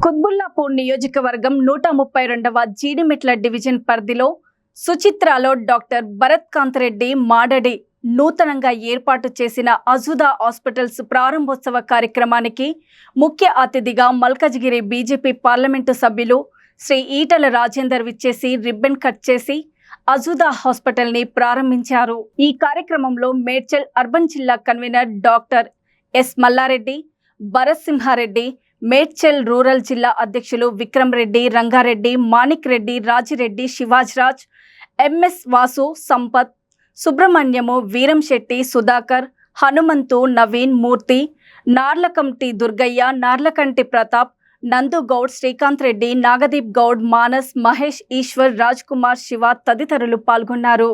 కుత్బుల్లాపూర్ నియోజకవర్గం 132వ జీడిమెట్ల డివిజన్ పరిధిలో సుచిత్రాలో డాక్టర్ భరత్ కాంతరెడ్డి మాడడి నూతనంగా ఏర్పాటు చేసిన అజుదా హాస్పిటల్స్ ప్రారంభోత్సవ కార్యక్రమానికి ముఖ్య అతిథిగా మల్కజ్గిరి బీజేపీ పార్లమెంటు సభ్యులు శ్రీ ఈటల రాజేందర్ విచ్చేసి రిబ్బన్ కట్ చేసి అజుదా హాస్పిటల్ ని ప్రారంభించారు। ఈ కార్యక్రమంలో మేడ్చల్ అర్బన్ జిల్లా convener doctor S Mallareddy, Bharat Simhareddy, Medchal rural జిల్లా అధ్యక్షులు విక్రమ్ రెడ్డి, రంగారెడ్డి, మాణిక్ రెడ్డి, రాజిరెడ్డి, శివాజ్రాజ్, ఎంఎస్ వాసు, సంపత్, సుబ్రహ్మణ్యము, వీరం శెట్టి, సుధాకర్, హనుమంతు, నవీన్, మూర్తి, నార్లకంటి దుర్గయ్య, నార్లకంటి ప్రతాప్, నందు గౌడ్, శ్రీకాంత్ రెడ్డి, నాగదీప్ గౌడ్, మానస్, మహేష్, ఈశ్వర్, రాజ్ కుమార్, శివ తదితరులు పాల్గొన్నారు।